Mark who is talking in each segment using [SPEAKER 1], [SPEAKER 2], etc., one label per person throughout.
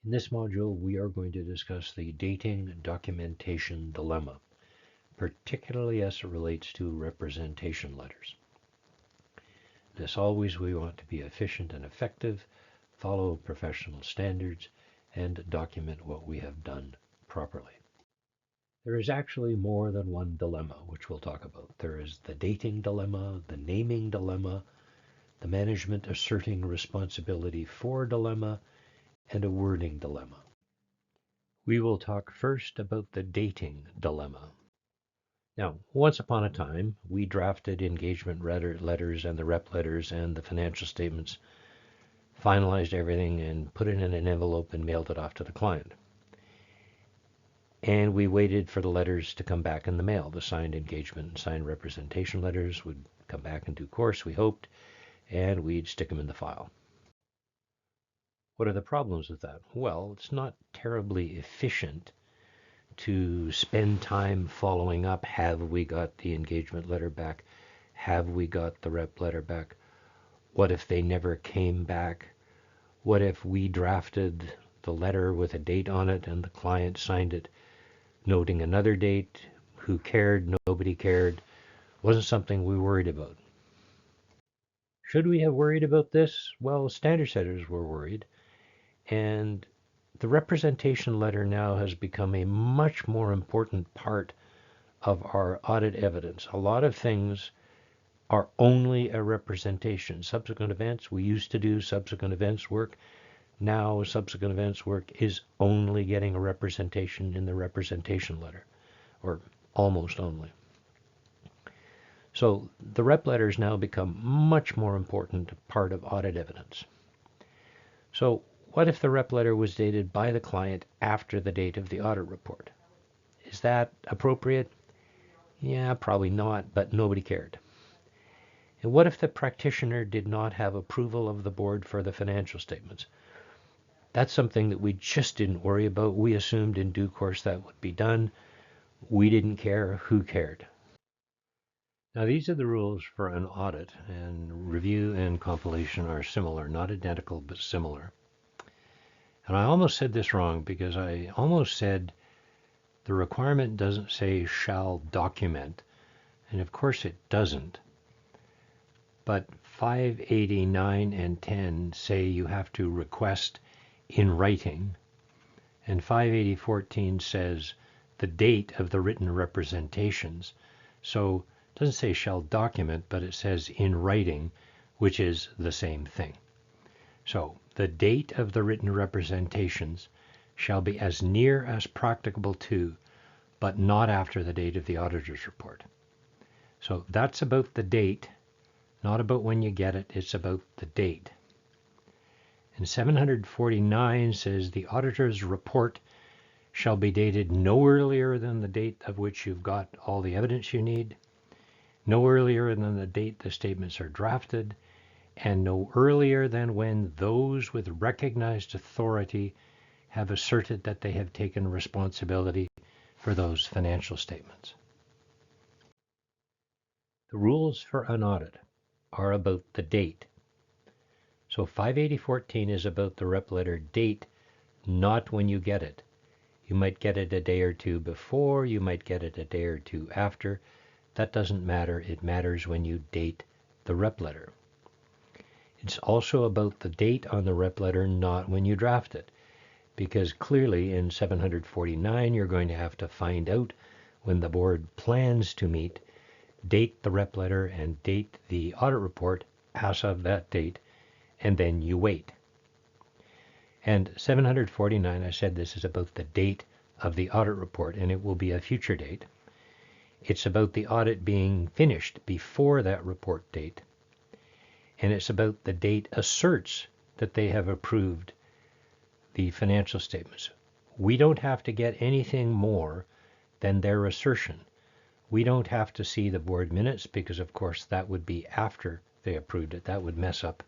[SPEAKER 1] In this module, we are going to discuss the dating documentation dilemma, particularly as it relates to representation letters. As always, we want to be efficient and effective, follow professional standards, and document what we have done properly. There is actually more than one dilemma, which we'll talk about. There is the dating dilemma, the naming dilemma, the management asserting responsibility for dilemma, and a wording dilemma. We will talk first about the dating dilemma. Now, once upon a time, we drafted engagement letters and the rep letters and the financial statements, finalized everything, and put it in an envelope and mailed it off to the client. And we waited for the letters to come back in the mail. The signed engagement and signed representation letters would come back in due course, we hoped, and we'd stick them in the file. What are the problems with that? Well, it's not terribly efficient to spend time following up. Have we got the engagement letter back? Have we got the rep letter back? What if they never came back? What if we drafted the letter with a date on it and the client signed it noting another date? Who cared? Nobody cared. Wasn't something we worried about. Should we have worried about this? Well, standard setters were worried, and the representation letter now has become a much more important part of our audit evidence. A lot of things are only a representation. Subsequent events, we used to do subsequent events work. Now subsequent events work is only getting a representation in the representation letter, or almost only. So the rep letters now become much more important part of audit evidence. So what if the rep letter was dated by the client after the date of the audit report? Is that appropriate? Yeah, probably not, but nobody cared. And what if the practitioner did not have approval of the board for the financial statements? That's something that we just didn't worry about. We assumed in due course that would be done. We didn't care. Who cared? Now, these are the rules for an audit, and review and compilation are similar, not identical, but similar. And I almost said this wrong because I almost said the requirement doesn't say shall document, and of course it doesn't. But 589 and 10 say you have to request in writing, and 580.14 says the date of the written representations. So it doesn't say shall document, but it says in writing, which is the same thing. So the date of the written representations shall be as near as practicable to, but not after the date of the auditor's report. So that's about the date, not about when you get it, it's about the date. And 749 says the auditor's report shall be dated no earlier than the date of which you've got all the evidence you need, no earlier than the date the statements are drafted, and no earlier than when those with recognized authority have asserted that they have taken responsibility for those financial statements. The rules for an audit are about the date. So 580.14 is about the rep letter date, not when you get it. You might get it a day or two before, you might get it a day or two after. That doesn't matter. It matters when you date the rep letter. It's also about the date on the rep letter, not when you draft it. Because clearly in 749, you're going to have to find out when the board plans to meet, date the rep letter and date the audit report as of that date, and then you wait. And 749, I said this is about the date of the audit report, and it will be a future date. It's about the audit being finished before that report date. And it's about the date asserts that they have approved the financial statements. We don't have to get anything more than their assertion. We don't have to see the board minutes because, of course, that would be after they approved it. That would mess up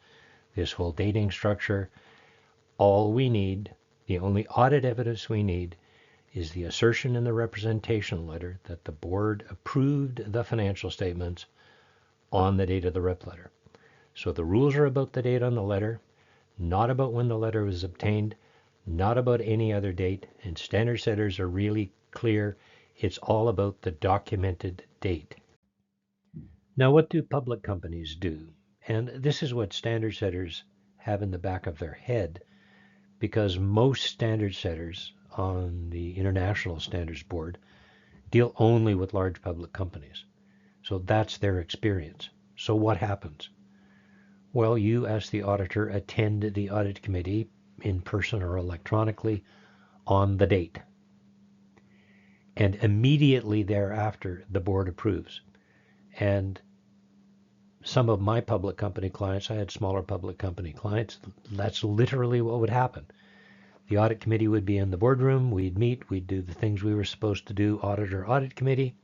[SPEAKER 1] this whole dating structure. All we need, the only audit evidence we need, is the assertion in the representation letter that the board approved the financial statements on the date of the rep letter. So the rules are about the date on the letter, not about when the letter was obtained, not about any other date, and standard setters are really clear. It's all about the documented date. Now, what do public companies do? And this is what standard setters have in the back of their head, because most standard setters on the International Standards Board deal only with large public companies. So that's their experience. So what happens? Well, you, as the auditor, attend the audit committee in person or electronically on the date. And immediately thereafter, the board approves. And some of my public company clients, I had smaller public company clients, that's literally what would happen. The audit committee would be in the boardroom, we'd meet, we'd do the things we were supposed to do, auditor, audit committee.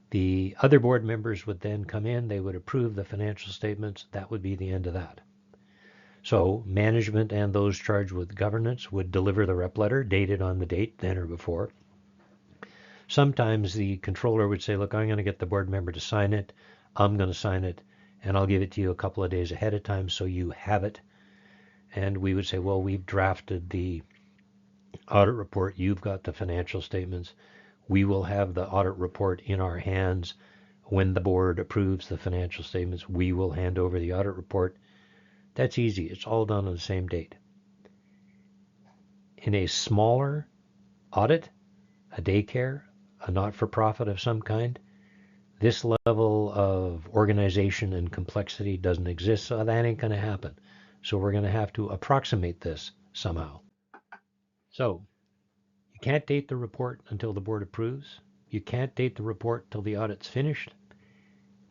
[SPEAKER 1] The other board members would then come in, they would approve the financial statements, that would be the end of that. So management and those charged with governance would deliver the rep letter dated on the date, then or before. Sometimes the controller would say, look, I'm going to get the board member to sign it, I'm going to sign it, and I'll give it to you a couple of days ahead of time so you have it. And we would say, well, we've drafted the audit report, you've got the financial statements, we will have the audit report in our hands. When the board approves the financial statements, we will hand over the audit report. That's easy. It's all done on the same date. In a smaller audit, a daycare, a not-for-profit of some kind, this level of organization and complexity doesn't exist, so that ain't going to happen. So we're going to have to approximate this somehow. So you can't date the report until the board approves. You can't date the report until the audit's finished.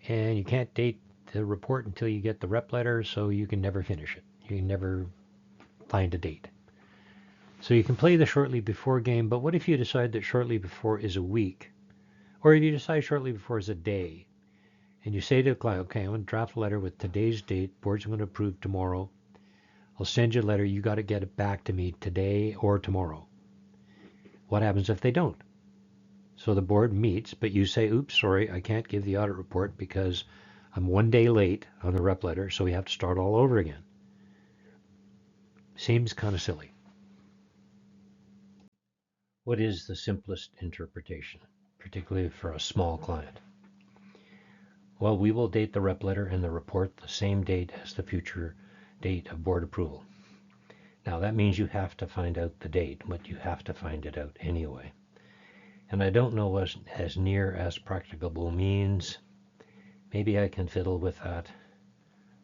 [SPEAKER 1] And you can't date the report until you get the rep letter, so you can never finish it. You can never find a date. So you can play the shortly before game, but what if you decide that shortly before is a week? Or if you decide shortly before is a day, and you say to the client, okay, I'm going to draft a letter with today's date, board's going to approve tomorrow. I'll send you a letter, you got to get it back to me today or tomorrow. What happens if they don't? So the board meets, but you say, oops, sorry, I can't give the audit report because I'm 1 day late on the rep letter, so we have to start all over again. Seems kind of silly. What is the simplest interpretation, particularly for a small client? Well, we will date the rep letter and the report the same date as the future date of board approval. Now that means you have to find out the date, but you have to find it out anyway. And I don't know what as near as practicable means. Maybe I can fiddle with that.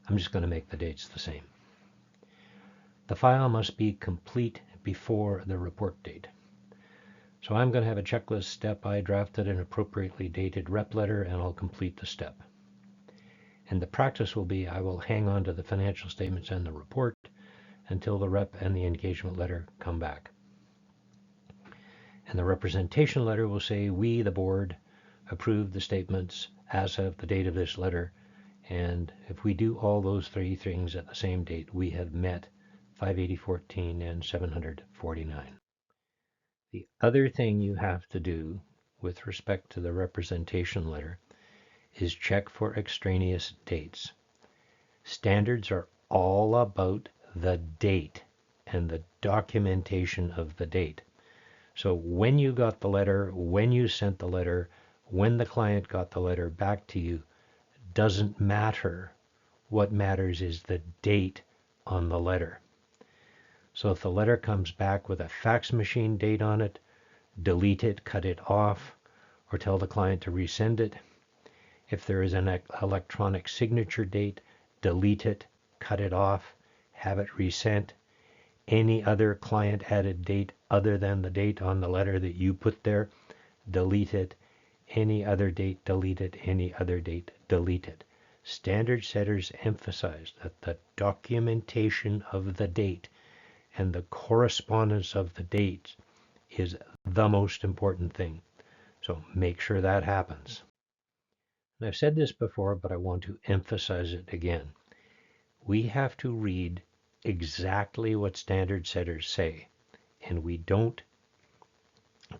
[SPEAKER 1] I'm just going to make the dates the same. The file must be complete before the report date. So I'm going to have a checklist step. I drafted an appropriately dated rep letter and I'll complete the step. And the practice will be I will hang on to the financial statements and the report until the rep and the engagement letter come back. And the representation letter will say we, the board, approve the statements as of the date of this letter. And if we do all those three things at the same date, we have met 580.14 and 749. The other thing you have to do with respect to the representation letter is check for extraneous dates. Standards are all about the date and the documentation of the date. So when you got the letter, when you sent the letter, when the client got the letter back to you, doesn't matter. What matters is the date on the letter. So if the letter comes back with a fax machine date on it, delete it, cut it off, or tell the client to resend it. If there is an electronic signature date, delete it, cut it off, have it resent. Any other client added date other than the date on the letter that you put there, delete it. Any other date, delete it. Any other date, delete it. Standard setters emphasize that the documentation of the date and the correspondence of the dates is the most important thing. So make sure that happens. And I've said this before, but I want to emphasize it again. We have to read exactly what standard setters say, and we don't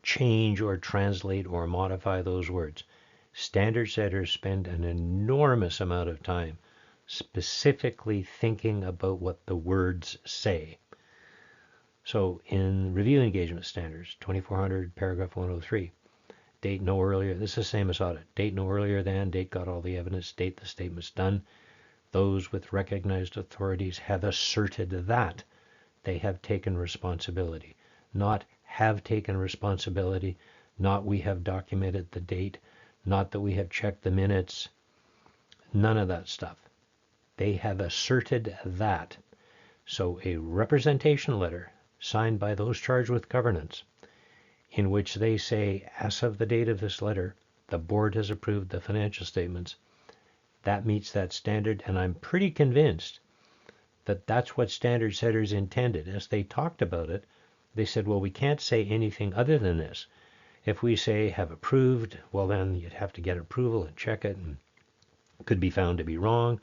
[SPEAKER 1] change or translate or modify those words. Standard setters spend an enormous amount of time specifically thinking about what the words say. So in review engagement standards, 2400 paragraph 103, date no earlier, this is the same as audit, date no earlier than, date got all the evidence, date the statement's done. Those with recognized authorities have asserted that they have taken responsibility, not have taken responsibility, not we have documented the date, not that we have checked the minutes, none of that stuff. They have asserted that. So a representation letter signed by those charged with governance, in which they say, as of the date of this letter, the board has approved the financial statements, that meets that standard, and I'm pretty convinced that that's what standard setters intended. As they talked about it, they said, well, we can't say anything other than this. If we say have approved, well, then you'd have to get approval and check it, and it could be found to be wrong.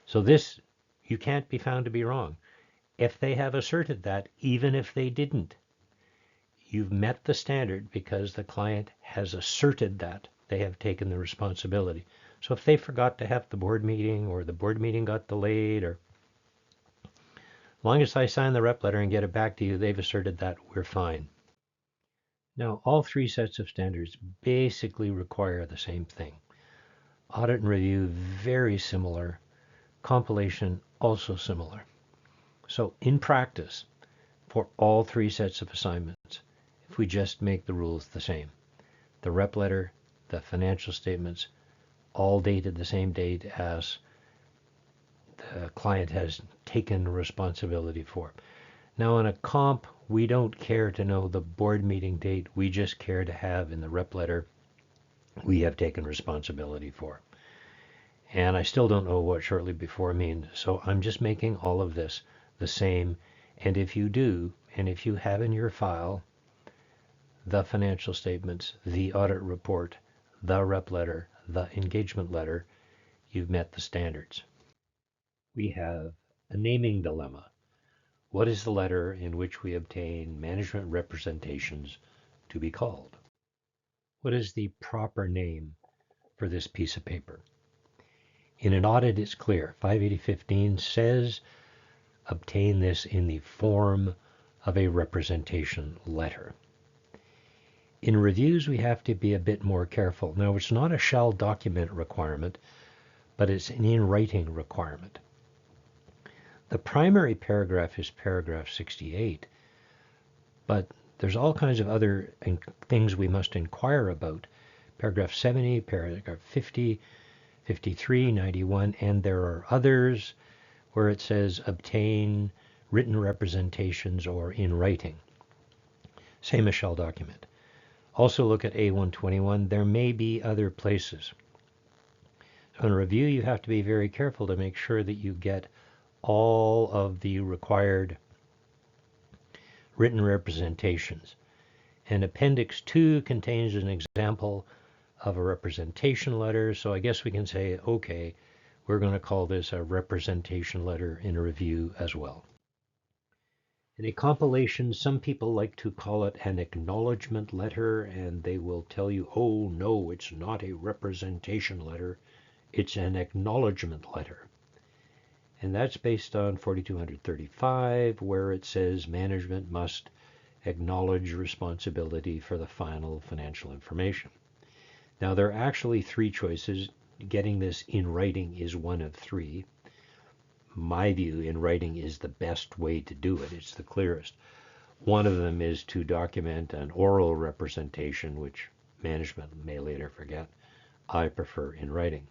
[SPEAKER 1] So this, you can't be found to be wrong. If they have asserted that, even if they didn't, you've met the standard because the client has asserted that they have taken the responsibility. So if they forgot to have the board meeting, or the board meeting got delayed, or as long as I sign the rep letter and get it back to you, they've asserted that, we're fine. Now, all three sets of standards basically require the same thing. Audit and review, very similar. Compilation, also similar. So in practice, for all three sets of assignments, if we just make the rules the same, the rep letter, the financial statements, all dated the same date as the client has taken responsibility for. Now in a comp, we don't care to know the board meeting date, we just care to have in the rep letter, we have taken responsibility for. And I still don't know what shortly before means, so I'm just making all of this the same. And if you do, and if you have in your file the financial statements, the audit report, the rep letter, the engagement letter, you've met the standards. We have a naming dilemma. What is the letter in which we obtain management representations to be called? What is the proper name for this piece of paper? In an audit, it's clear. 580.15 says obtain this in the form of a representation letter. In reviews, we have to be a bit more careful. Now, it's not a shall document requirement, but it's an in writing requirement. The primary paragraph is paragraph 68, but there's all kinds of other things we must inquire about. Paragraph 70, paragraph 50, 53, 91, and there are others where it says obtain written representations or in writing. Same as shall document. Also look at A121. There may be other places. So in review, you have to be very careful to make sure that you get all of the required written representations. And Appendix 2 contains an example of a representation letter, so I guess we can say, okay, we're going to call this a representation letter in a review as well. In a compilation, some people like to call it an acknowledgement letter, and they will tell you, oh no, it's not a representation letter, it's an acknowledgement letter. And that's based on 4235, where it says management must acknowledge responsibility for the final financial information. Now, there are actually three choices. Getting this in writing is one of three. My view, in writing is the best way to do it. It's the clearest. One of them is to document an oral representation, which management may later forget. I prefer in writing.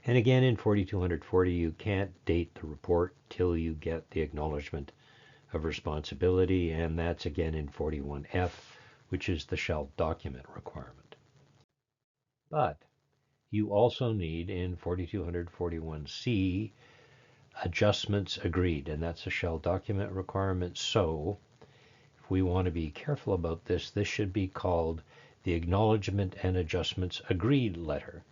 [SPEAKER 1] And again, in 4240, you can't date the report till you get the acknowledgement of responsibility, and that's again in 41F, which is the shall document requirement. But you also need in 4241C adjustments agreed, and that's a shall document requirement. So if we want to be careful about this, this should be called the acknowledgement and adjustments agreed letter.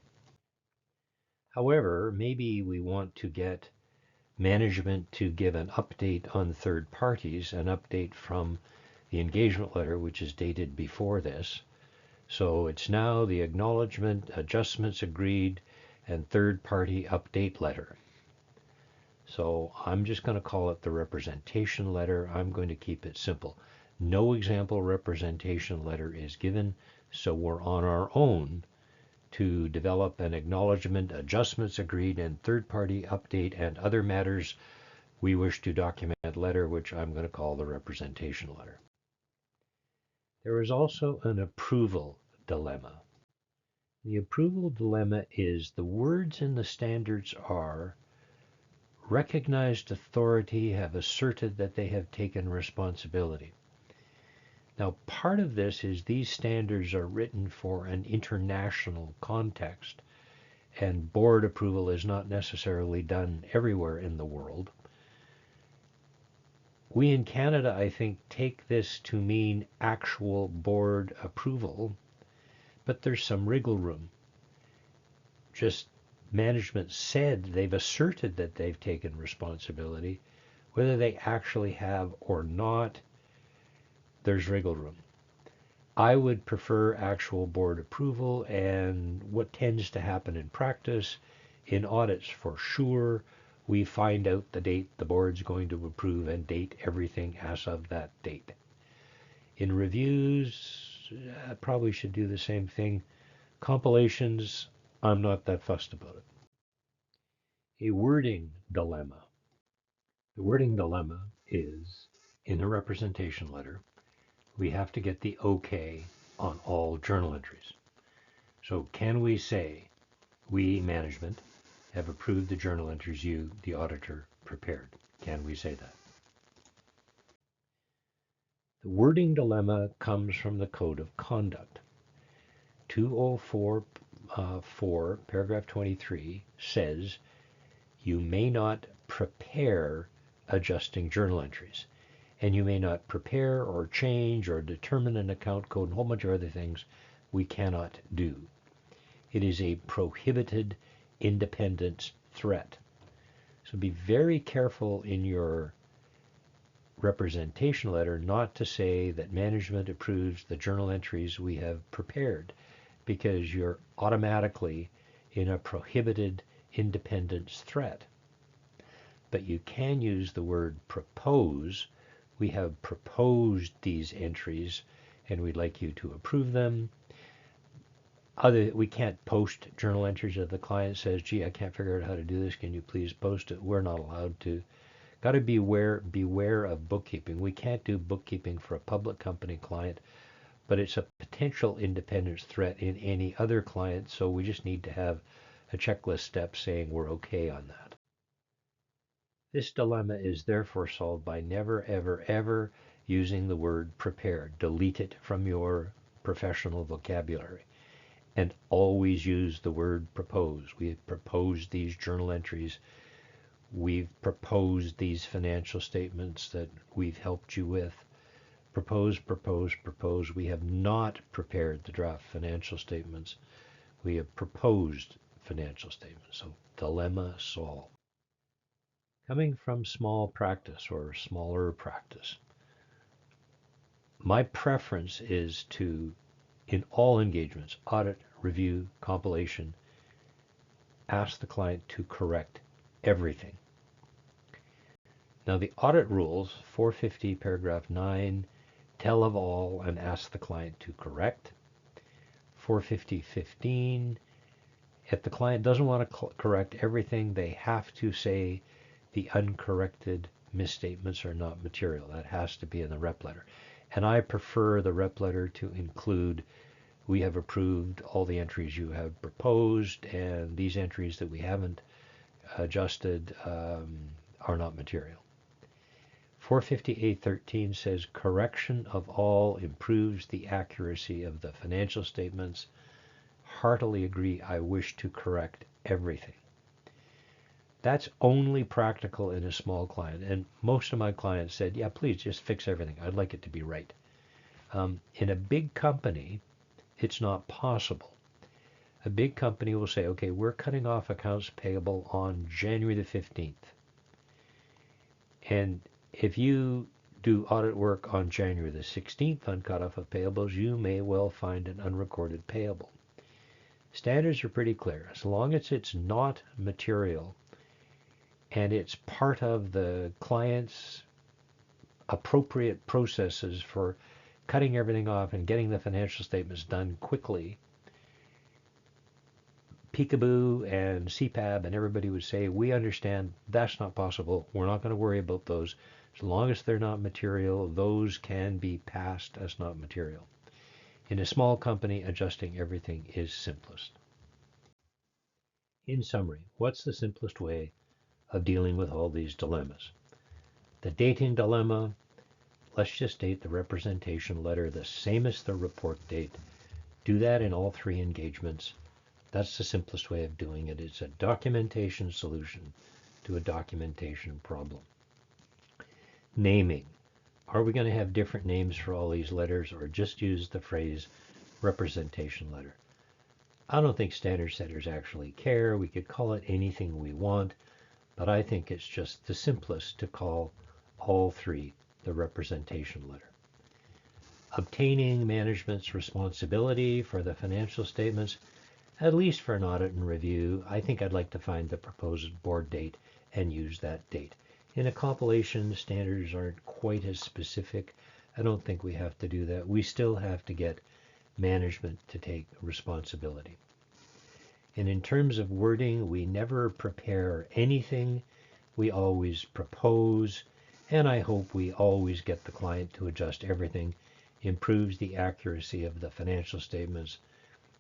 [SPEAKER 1] However, maybe we want to get management to give an update on third parties, an update from the engagement letter, which is dated before this. So it's now the acknowledgement, adjustments agreed, and third party update letter. So I'm just going to call it the representation letter. I'm going to keep it simple. No example representation letter is given, so we're on our own to develop an acknowledgement, adjustments agreed, and third-party update and other matters we wish to document letter, which I'm going to call the representation letter. There is also an approval dilemma. The approval dilemma is the words in the standards are recognized authority have asserted that they have taken responsibility. Now, part of this is these standards are written for an international context, and board approval is not necessarily done everywhere in the world. We in Canada, I think, take this to mean actual board approval, but there's some wriggle room. Just management said they've asserted that they've taken responsibility. Whether they actually have or not, there's wriggle room. I would prefer actual board approval, and what tends to happen in practice, in audits for sure, we find out the date the board's going to approve and date everything as of that date. In reviews, I probably should do the same thing. Compilations, I'm not that fussed about it. A wording dilemma. The wording dilemma is, in a representation letter, we have to get the okay on all journal entries. So can we say, we, management, have approved the journal entries you, the auditor, prepared? Can we say that? The wording dilemma comes from the Code of Conduct. 204.4, paragraph 23, says you may not prepare adjusting journal entries. And you may not prepare or change or determine an account code and a whole bunch of other things we cannot do. It is a prohibited independence threat. So be very careful in your representation letter not to say that management approves the journal entries we have prepared, because you're automatically in a prohibited independence threat. But you can use the word propose. We have proposed these entries and we'd like you to approve them. We can't post journal entries if the client says, gee, I can't figure out how to do this. Can you please post it? We're not allowed to. Got to beware of bookkeeping. We can't do bookkeeping for a public company client, but it's a potential independence threat in any other client. So we just need to have a checklist step saying we're okay on that. This dilemma is therefore solved by never, ever, ever using the word prepare. Delete it from your professional vocabulary. And always use the word propose. We have proposed these journal entries. We've proposed these financial statements that we've helped you with. Propose, propose, propose. We have not prepared the draft financial statements. We have proposed financial statements. So dilemma solved. Coming from small practice or smaller practice, my preference is to, in all engagements, audit, review, compilation, ask the client to correct everything. Now the audit rules, 450 paragraph 9, tell of all and ask the client to correct. 450.15, if the client doesn't want to correct everything, they have to say the uncorrected misstatements are not material. That has to be in the rep letter. And I prefer the rep letter to include, we have approved all the entries you have proposed, and these entries that we haven't adjusted are not material. 450A.13 says correction of all improves the accuracy of the financial statements. Heartily agree, I wish to correct everything. That's only practical in a small client, and most of my clients said, yeah, please just fix everything. I'd like it to be right. In a big company, it's not possible. A big company will say, okay, we're cutting off accounts payable on January the 15th. And if you do audit work on January the 16th on cutoff of payables, you may well find an unrecorded payable. Standards are pretty clear. As long as it's not material, and it's part of the client's appropriate processes for cutting everything off and getting the financial statements done quickly, Peekaboo and CPAB and everybody would say, we understand that's not possible. We're not going to worry about those. As long as they're not material, those can be passed as not material. In a small company, adjusting everything is simplest. In summary, what's the simplest way of dealing with all these dilemmas? The dating dilemma, let's just date the representation letter the same as the report date. Do that in all three engagements. That's the simplest way of doing it. It's a documentation solution to a documentation problem. Naming. Are we going to have different names for all these letters or just use the phrase representation letter? I don't think standard setters actually care. We could call it anything we want, but I think it's just the simplest to call all three the representation letter. Obtaining management's responsibility for the financial statements, at least for an audit and review, I think I'd like to find the proposed board date and use that date. In a compilation, standards aren't quite as specific. I don't think we have to do that. We still have to get management to take responsibility. And in terms of wording, we never prepare anything. We always propose, and I hope we always get the client to adjust everything. Improves the accuracy of the financial statements.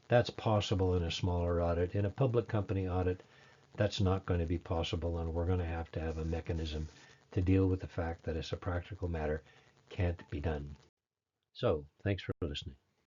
[SPEAKER 1] That's possible in a smaller audit. In a public company audit, that's not going to be possible, and we're going to have a mechanism to deal with the fact that as a practical matter can't be done. So, thanks for listening.